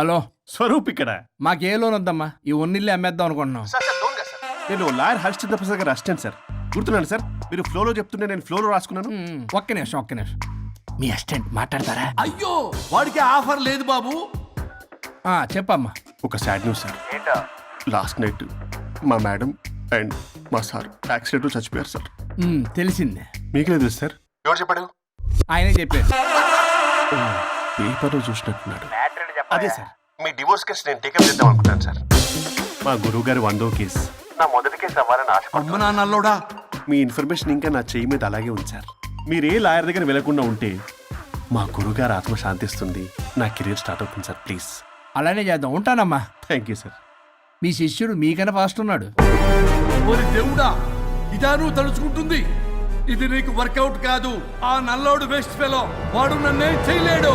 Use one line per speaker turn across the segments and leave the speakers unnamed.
Hello,
Swaroop ఇక్కడ.
మాకు ఏ loan వద్దమ్మా, ఈ ఒన్నిల్లు అమ్మేద్దాం అనుకుంటున్నాం.
నేను లాయర్ హరిశ్చంద్ర ప్రసాద్ గారు అసిస్టెంట్ సార్. గుర్తున్నాను సార్, మీరు ఫ్లోలో చెప్తుంటే నేను ఫ్లోలో రాసుకున్నాను.
ఒక్క నిమిషం. మీ అసిస్టెంట్ మాట్లాడతారా?
అయ్యో, వాడికి ఆఫర్ లేదు బాబు.
చెప్పమ్మా.
ఒక sad news sir. Last night మా మేడం అండ్ మా సార్ యాక్సిడెంట్ చచ్చిపోయారు సార్.
తెలిసిందే.
మీకే తెలుసు సార్. ఎవరు చెప్పాడు?
ఆయనే చెప్పారు.
పేపర్లో చూసినట్టున్నాడు. అదే సార్, మీ డివోర్స్ కేసు నేను టేకప్ చేద్దాం అనుకుంటాను సార్. మా గురువు గారు 100వ కేసు నా మొదటి కేసు అవ్వాలని ఆశ.
అమ్మ నాన్నల్లోడా,
మీ ఇన్ఫర్మేషన్ ఇంకా నా చెయ్యి మీద అలాగే ఉంది సార్. మీరు ఏ లాయర్ దగ్గర వెళ్లకుండా ఉంటే మా గురువు గారు ఆత్మ శాంతిస్తుంది, నా కెరీర్ స్టార్ట్ అవుతుంది సార్. ప్లీజ్
అలానే చేద్దాం. ఉంటానమ్మా.
Thank you sir.
మీ శిష్యుడు మీకన్నా ఫాస్ట్ ఉన్నాడు.
ఓరి దేవుడా, ఇదా నువ్వు తలుచుకుంటుంది? ఇది నీకు వర్కౌట్ కాదు. ఆ నల్లోడు వేస్ట్ ఫెలో, వాడు నన్నేం చేయలేడు.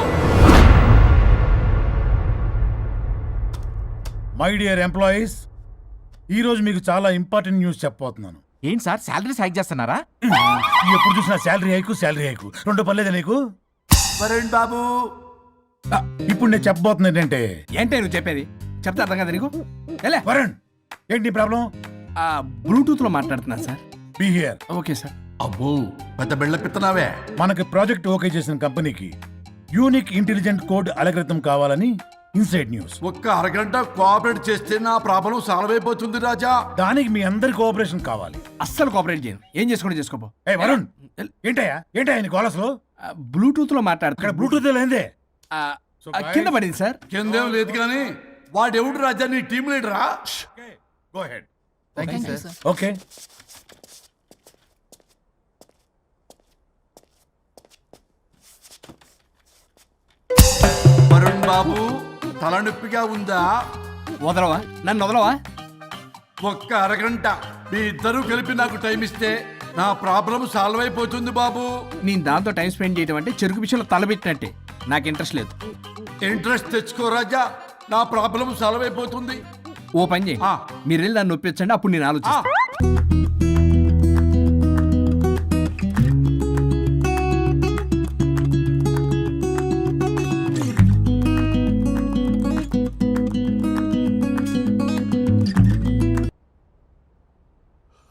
మై డియర్ ఎంప్లాయీస్, ఈరోజు మీకు చాలా ఇంపార్టెంట్ న్యూస్ చెప్పబోతున్నాను.
ఏంటి సార్, శాలరీస్ హైక్ చేస్తున్నారా?
ఎప్పుడు చూసినా శాలరీ హైకు రెండు పర్లేదా నీకు?
వరుణ్ బాబు,
ఇప్పుడు నేను చెప్పబోతున్నా ఏంటంటే,
ఏంటే నువ్వు చెప్పేది? చెప్తా అర్థం కదా నీకు? ఎలా
వరుణ్, ఏంటి ప్రాబ్లం?
బ్లూటూత్ లో మాట్లాడుతున్నా sir.
Be here.
Okay sir.
అబ్బో, పెద్ద బిళ్ళ పిత్తనావే.
మనకి ప్రాజెక్ట్ ఓకే చేసిన కంపెనీకి యూనిక్ ఇంటెలిజెంట్ కోడ్ అలకృతం కావాలని ఇన్సైడ్ న్యూస్.
ఒక్క అరగంట కోఆపరేట్ చేస్తే నా ప్రాబ్లం సాల్వ్ అయిపోతుంది రాజా.
దానికి మీ అందరి కోఆపరేషన్ కావాలి.
అస్సలు కోఆపరేట్ చేయను. ఏం చేసుకోండి చేసుకోపో.
ఏ వరుణ్, ఏంటయ్యా నీ గోలసలో?
బ్లూటూత్ లో
ఇక్కడ
మాట్లాడుతున్నా.
బ్లూటూత్ లేదే.
కింద పడింది సార్.
కిందేం లేదు కానీ వాడెవడు రాజా, నీ టీం లీడరా?
Go head. ఓకే.
వరుణ్ బాబు, తలనొప్పిగా ఉందా?
వదలవా? నన్ను వదలవా?
ఒక్క అరగంట మీ ఇద్దరూ కలిపి నాకు టైం ఇస్తే నా ప్రాబ్లం సాల్వ్ అయిపోతుంది బాబు.
నేను దాంతో టైం స్పెండ్ చేయడం అంటే చెరుకు విషయంలో తలబెట్టినట్టే. నాకు ఇంట్రెస్ట్ లేదు.
ఇంట్రెస్ట్ తెచ్చుకో రాజా, నా ప్రాబ్లం సాల్వ్ అయిపోతుంది.
ఓ పని చేయండి, మీరు వెళ్ళి నన్ను నొప్పించండి, అప్పుడు నేను ఆలోచిస్తాను.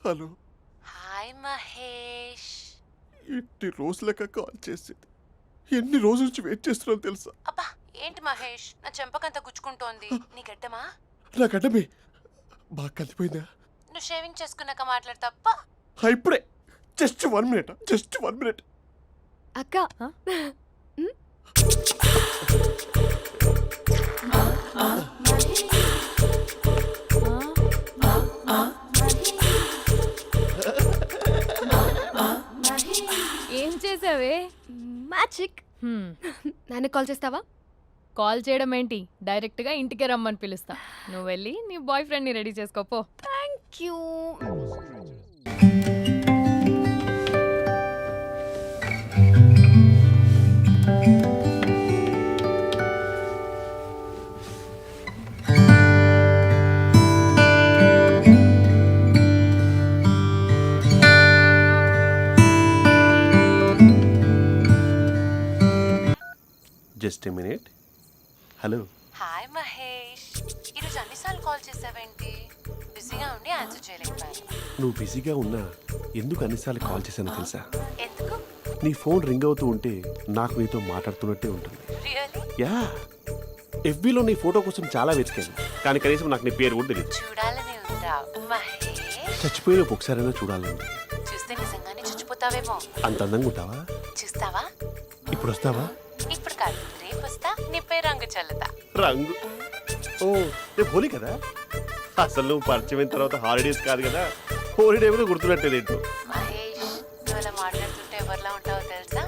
హలో.
హాయ్ మహేష్.
ఎన్ని రోజులక కాల్ చేసేది, ఎన్ని రోజుల నుంచి వెయిట్ చేస్తున్నావు తెలుసా?
అబ్బా, ఏంటి మహేష్, నా చెంపకంత గుచ్చుకుంటోంది. నీ గడ్డమా?
నా గడ్డమే బాగా కలిపోయిందా?
నువ్వు షేవింగ్ చేసుకున్నాక మాట్లాడు తప్ప.
ఇప్పుడే జస్ట్ 1 మినిట్.
అక్క ఏం చేసావే? మ్యాజిక్. నాన్న కాల్ చేస్తావా?
కాల్ చేయడం ఏంటి, డైరెక్ట్ గా ఇంటికే రమ్మని పిలుస్తా. నువ్వు వెళ్ళి నీ బాయ్ ఫ్రెండ్ ని రెడీ చేసుకోపో.
Thank you.
Just minute. Hello.
Hi Mahesh, ఈరోజు అన్నిసార్లు కాల్ చేసావేంటి? బిజీగా ఉండి ఆన్సర్ చేయలేకపోయాను.
నువ్వు బిజీగా ఉన్నా ఎందుకు అన్నిసార్లు కాల్ చేశానో తెలుసా?
ఎందుకు?
నీ ఫోన్ రింగ్ అవుతూ ఉంటే నాకు నీతో మాట్లాడుతున్నట్టే ఉంటుంది.
రియల్లీ?
యా, ఎఫ్బీలో నీ ఫోటో కోసం చాలా వెతికాను, కానీ కనీసం నాకు నీ పేరు కూడా తెలియదు.
చూడాలని ఉందా మహేష్?
చచ్చిపోయిన ఒకసారైనా చూడాలండి.
చూస్తే నిజంగానే చచ్చిపోతావేమో.
అంత అందంగా ఉంటావా?
చూస్తావా?
ఇప్పుడు వస్తావా?
ఇప్పుడు కాదు, రేపు వస్తా, నీపై రంగు చల్లుతా.
రంగు? ఓ, రేపు హోలీ కదా. అసలు నువ్వు పరిచయం అయిన తర్వాత హాలిడేస్ కాదు కదా, హోలిడే కూడా గుర్తున్నట్టేది ఏంటో.
మహేష్, నువ్వు అలా మాట్లాడుతుంటే ఎవరిలా ఉంటావో తెలుసా?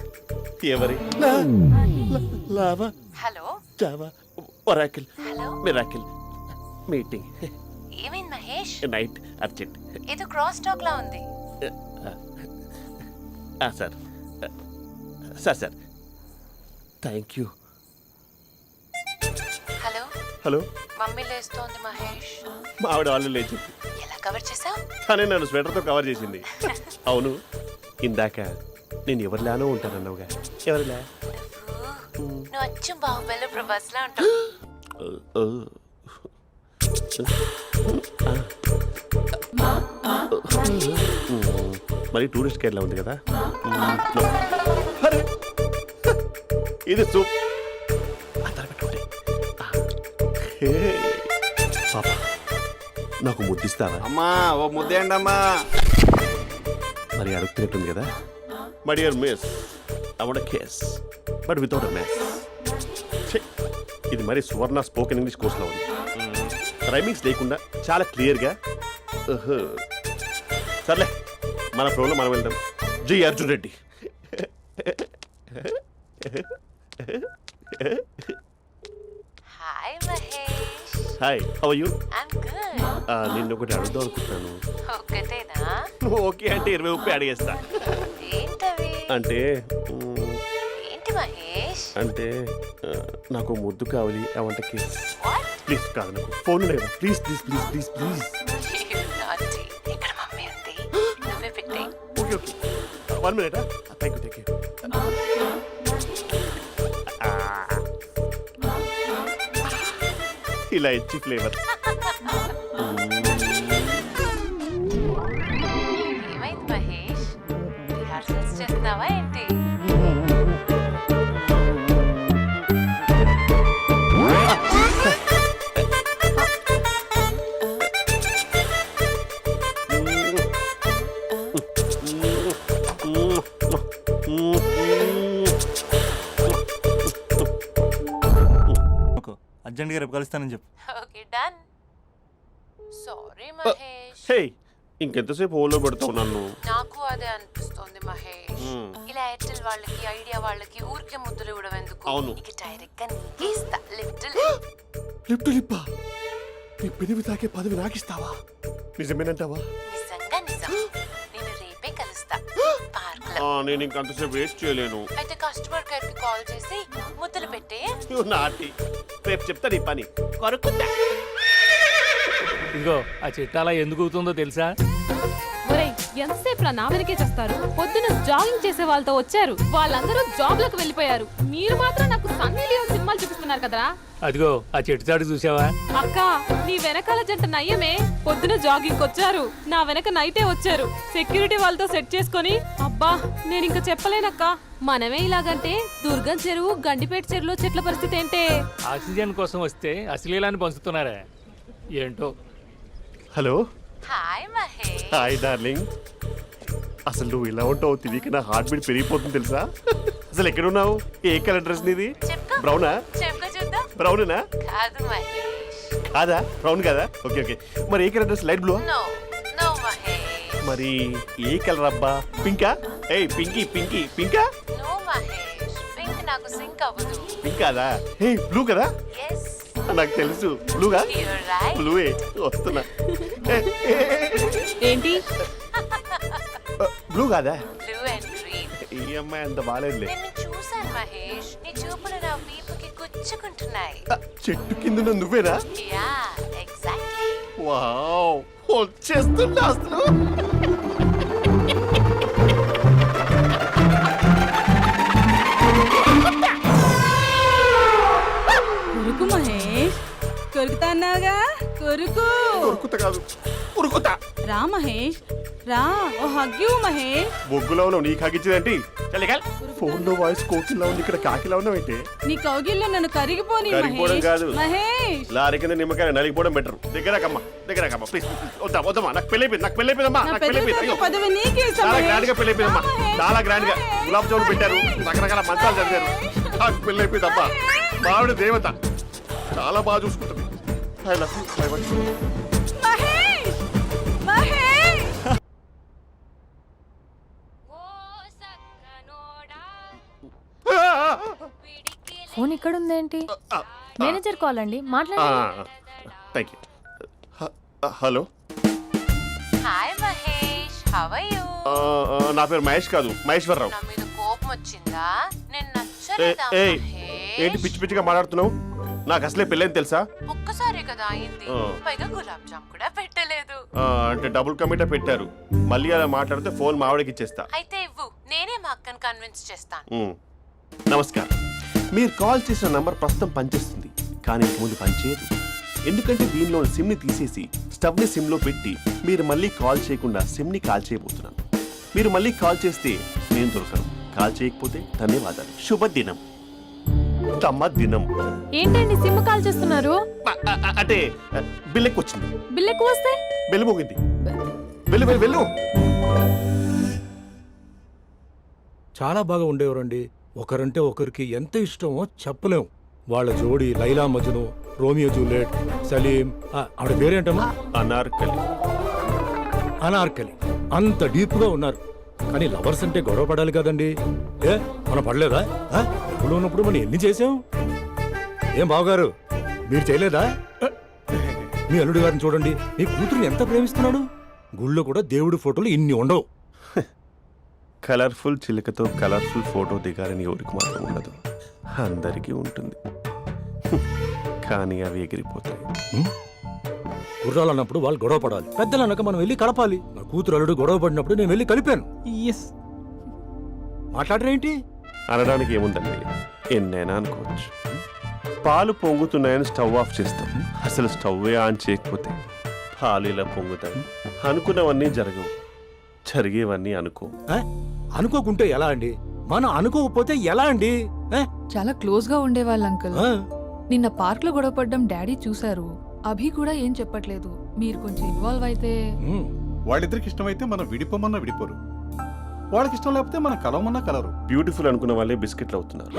ఎవరి? లావా,
hello,
Java, Oracle,
hello,
miracle, meeting,
ఏమైంది మహేష్?
Night, urgent.
ఏదో క్రాస్ టాక్ లా ఉంది.
Sir thank you.
Hello,
hello.
Mummy లేస్తోంది మహేష్.
మా ఆవిడ వాళ్ళు లేచింది.
ఎలా కవర్ చేసావు?
కానీ నన్ను స్వెటర్తో కవర్ చేసింది. అవును, ఇందాక నేను ఎవరిలానో ఉంటానన్నావుగా, ఎవరిలా?
నువ్వు అచ్చం బాహుబలి ప్రభాస్ లా ఉంటావు.
మరి టూరిస్ట్ గైడ్లా ఉంది కదా. అరే, ఇది సూప్. పాప నాకు ముద్దిస్తావా?
అమ్మా ఓ ముద్దేయండి అమ్మా.
మరి అడుగుతున్నట్టుంది కదా. My dear miss, I want kiss but without a mass. ఇది మరి సువర్ణ స్పోకెన్ ఇంగ్లీష్ కోర్సులో ఉంది. రైమింగ్స్ లేకుండా చాలా క్లియర్గా. సర్లే, మన ప్రోగ్రాం మనం వెళ్దాం. జై Arjun Reddy.
Hi Mahesh.
Hi, how are you?
I'm good.
నిన్ను ఒకటి అడుగుదాం అనుకుంటున్నాను.
ఒక్కటేనా?
ఓకే అంటే 20 రూపాయలు అడిగేస్తా.
ఏంటవి?
అంటే
ఏంటి మహేష్?
అంటే నాకు ముద్దు కావాలి. I want kiss.
What?
Please కాదు, నాకు ఫోన్ లేదా. Please please please please please.
నాటి ఇక్కడ మమ్మీ ఉంది, నువ్వే పెట్టే.
Okay okay, 1 minute. Thank you. ఇలా ఇచ్చి ఫ్లేవర్.
ఏమైంది మహేష్? రిహార్సల్స్ చేస్తున్నావా ఏంటి?
అర్జెంట్గా రేపు కలుస్తానని చెప్పు.
Okay done. సారీ మహేష్.
హే, ఇంకెంతసేపు హోల్లో పెడతావు నన్ను?
నాకు అదే అనిపిస్తోంది మహేష్. ఇలా ఎయిర్టెల్ వాళ్ళకి, ఐడియా వాళ్ళకి ఊరికే ముద్దులు ఇవ్వడం ఎందుకు?
అవును.
ఇక డైరెక్ట్ గా నీకే ఇస్తా. లిటిల్
లిప్ టు లిప్పా? నీ పెదవి తాకే పదవి నాకిస్తావా? నిజమేనంటావా?
నిజంగా నిజం. నేను రేపే కలుస్తా పార్క్ లో.
నేను ఇంకంతసేపు వెయిట్ చేయలేను.
అయితే కస్టమర్ కేర్ కి కాల్ చేసి ముద్దులు పెట్టే.
నాటి రేపు చెప్తా నీ పని. కొరుకుందా?
ఇదిగో ఆ చెట్టు అలా ఎందుకు అవుతుందో తెలుసా?
ఒరేయ్, ఎంతసేపు నా వెనకే చేస్తారు? పొద్దున జాగింగ్ చేసే వాళ్ళతో వచ్చారు, వాళ్ళందరూ జాబ్ లకు వెళ్ళిపోయారు. మీరు మాత్రం నాకు సన్నీ లియోన్ సినిమాలు చూపిస్తున్నారు కదరా.
అదిగో ఆ చెట్టు చాటు చూసావా?
అక్క, నీ వెనకాల జంట నయ్యమే. పొద్దున జాగింగ్ వచ్చారు, నా వెనక నైటే వచ్చారు. సెక్యూరిటీ వాళ్ళతో సెట్ చేసుకొని, అబ్బా నేను ఇంకా చెప్పలేనక్క. మనమే ఇలాగంటే దుర్గం చెరువు, గండిపేట చెరువులో చెట్ల పరిస్థితి ఏంటే?
ఆక్సిజన్ కోసం వస్తే అశ్లీలాన్ని పంచుతున్నారా ఏంటో.
Hello.
Hi Mahesh.
Hi darling. అసలు నువ్వు ఇలా ఉంటావు తెలియక నా హార్ట్ బీట్ పెరిగిపోతుంది తెలుసా? అసలు ఎక్కడున్నావు? ఏ కలర్ డ్రెస్ నీది?
చెప్పుకో.
బ్రౌనా?
చెప్పుకో చూద్దాం.
బ్రౌనేనా?
కాదు మహేష్.
కాదా? బ్రౌన్ కదా? Okay okay. మరి ఏ colour dress? Light blue?
No no Mahesh.
మరి ఏ కలర్ అబ్బా? పింకా? ఏయ్ పింకీ పింకీ పింకా?
నో మహేష్, పింక్ నాకు సింక్ అవ్వదు.
పింక్ కాదా? ఏ బ్లూ కదా?
ఎస్,
నాకు తెలుసు. బ్లూగా?
You're right.
బ్లూవే వస్తున్నా.
ఏంటి?
బ్లూ కాదా?
Blue and green.
ఈ అమ్మాయి అంత బాగాలేదులే.
నిన్ను చూశాను మహేష్, నీ చూపులు నా వీపుకి గుచ్చుకుంటున్నాయి.
చెట్టు కింద నువ్వేనా?
Yeah exactly.
వావ్, వచ్చేస్తున్నా అసలు.
కొరుకు మహేష్, కొరుకుతా అన్నావుగా, కొరుకు.
ఉరుకుతా కాదు, ఉరుకుతా.
రా మహేష్, రా. ఓ హగ్గు మహేష్.
బొగ్గులో ఉన్నావు, నీకు హగించదేంటి? ఫోన్ లో వాయిస్ కోకిలా ఉంది, ఇక్కడ కాకిలా ఉన్నావు అయితే.
నీ కౌగిల్లో నన్ను కరిగిపోని
కరిగిపోవడం
మహేష్.
కాదు.
మహేష్,
లారీ కింద నిమ్మకాయ నలిగిపోవడం బెటర్. దగ్గరకమ్మా ప్లీజ్. వద్దా వద్దమ్మా, నాకు పెళ్ళైపోయిందమ్మా.
నా
నాకు
పెద్ద
పెళ్ళైపోయింది.
పదవి నీకే ఇస్తా
చాలా
మహేష్.
గ్రాండ్ గా పెళ్ళైపోయిందమ్మా.
రా మహేష్,
చాలా గ్రాండ్ గా
మహేష్.
గులాబ్ జామున్ పెట్టారు, రకరకాల మంచాలు చదివారు. నాకు పెళ్ళైపోయిందమ్మా. మావిడ దేవత, చాలా బాగా చూసుకుంటుంది. I love you, my wife.
Mahesh, Mahesh.
Phone ఇక్కడ ఉందేంటి? మేనేజర్ కాల్ అండి, మాట్లాడండి.
Thank you. Hello.
Hi Mahesh, how are you?
నా పేరు మహేష్ కాదు, మహేశ్వరరావు.
నా మీద కోపం వచ్చిందా? నేను నచ్చలేదా
ఏయ్,
మహేష్?
ఏంటి పిచ్చి పిచ్చిగా మాట్లాడుతున్నావు? నాకు అసలే పెళ్ళని తెలుసా?
ఒక్కసారి కదా అయింది, పైగా గులాబ్ జామ్ కూడా పెట్టలేదు.
అంటే డబుల్ కమిటా పెట్టారు. మళ్ళీ అలా మాట్లాడితే ఫోన్ మావిడకి ఇచ్చేస్తా.
అయితే ఇవ్వు, నేనే మా అక్కని కన్విన్స్ చేస్తాను.
నమస్కారం. మీరు కాల్ చేసిన నంబర్ ప్రస్తుతం పనిచేస్తుంది, కానీ ఇంక ముందు పనిచేయదు. ఎందుకంటే దీనిలో సిమ్ని తీసేసి స్టవ్ని సిమ్లో పెట్టి మీరు మళ్ళీ కాల్ చేయకుండా సిమ్ని కాల్ చేయబోతున్నాను. మీరు మళ్ళీ కాల్ చేస్తే నేను దొరకను, కాల్ చేయకపోతే ధన్యవాదాలు. శుభదినం. తమ దినం.
ఏంటండి సిమ్ కాల్ చేస్తున్నారు?
అంటే బిల్ ఎక్కువ వచ్చింది.
బిల్ ఎక్కువ వస్తే
బెల్లు మోగింది. వెళ్ళు వెళ్ళు వెళ్ళు.
చాలా బాగా ఉండేవారండి. ఒకరంటే ఒకరికి ఎంత ఇష్టమో చెప్పలేం. వాళ్ళ జోడి లైలా మజ్ను, రోమియో జూలియట్, సలీం, ఆవిడ పేరేంటమ్మా?
అనార్కలి.
అనార్కలి. అంత డీప్ గా ఉన్నారు. కానీ లవర్స్ అంటే గొడవ పడాలి కదండి. మనం పడలేదా? ఎప్పుడు ఉన్నప్పుడు మనం ఎన్ని చేసాం? ఏం బావగారు, మీరు చేయలేదా? మీ అల్లుడి గారిని చూడండి, మీ కూతురుని ఎంత ప్రేమిస్తున్నాడు. గుళ్ళో కూడా దేవుడి ఫోటోలు ఇన్ని ఉండవు.
కలర్ఫుల్ చిలుకతో కలర్ఫుల్ ఫోటో దిగాలని ఎవరికి మాత్రం ఉండదు, అందరికీ ఉంటుంది. కానీ అవి ఎగిరిపోతాయి.
గుర్రాలు అన్నప్పుడు వాళ్ళు గొడవ పడాలి, పెద్దలు అన్నాక మనం వెళ్ళి కలపాలి. నా కూతురు అల్లుడు గొడవ పడినప్పుడు నేను వెళ్ళి కలిపాను. మాట్లాడరేంటి?
అనడానికి ఏముందండి, ఎన్నైనా అనుకోవచ్చు. పాలు పొంగుతున్నాయని స్టవ్ ఆఫ్ చేస్తాం, అసలు స్టవ్వే ఆన్ చేయకపోతే పాలు ఇలా పొంగుతాయి. అనుకున్నవన్నీ జరగవు, జరిగేవన్నీ అనుకో.
అనుకోకుంటే ఎలా అండి? మనం అనుకోకపోతే ఎలా అండి?
చాలా క్లోజ్ గా ఉండేవాళ్ళు అంకుల్. నిన్న పార్క్ లో గొడవపడ్డం డాడీ చూశారు. అభి కూడా ఏం చెప్పట్లేదు. మీరు కొంచెం ఇన్వాల్వ్ అయితే.
వాళ్ళిద్దరికి ఇష్టమైతే మనం విడిపోమన్నా విడిపోరు, వాళ్ళకి ఇష్టం లేకపోతే మనం కలవమన్నా కలరు.
బ్యూటిఫుల్ అనుకున్న వాళ్ళే బిస్కెట్లు అవుతున్నారు.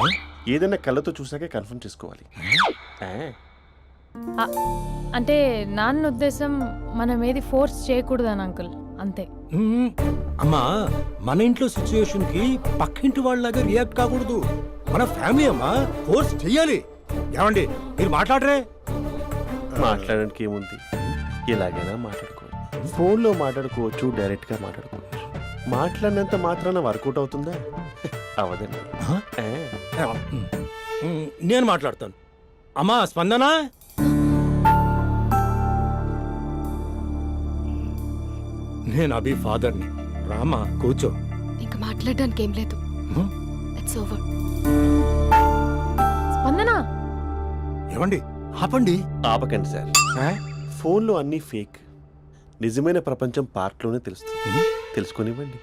ఏదైనా కళ్ళతో చూసాకే కన్ఫర్మ్ చేసుకోవాలి.
అంటే నాన్న ఉద్దేశం మనం ఏది ఫోర్స్ చేయకూడదని అంకుల్, అంతే.
అమ్మా, మన ఇంట్లో సిచ్యుయేషన్ కి పక్కింటి వాళ్ళలాగా రియాక్ట్ కాకూడదు. మన ఫ్యామిలీ అమ్మా, ఫోర్స్ చెయ్యాలి. ఏమండి మీరు మాట్లాడరే?
మాట్లాడడానికి ఏముంది, ఎలాగైనా మాట్లాడుకోవచ్చు. ఫోన్లో మాట్లాడుకోవచ్చు, డైరెక్ట్ గా మాట్లాడుకోవచ్చు. మాట్లాడినంత మాత్రాన వర్కౌట్ అవుతుందా? అవదండి.
నేను మాట్లాడతాను. అమ్మా స్పందన, నేను అభి ఫాదర్ని. రామా కూర్చో.
ఇంకా మాట్లాడడానికి ఏం లేదు. It's over.
స్పందన,
ఏమండి ఆపండి.
ఆపకండి సార్, ఫోన్లో అన్నీ ఫేక్. నిజమైన ప్రపంచం పార్ట్లోనే తెలుస్తుంది, తెలుసుకొనివ్వండి.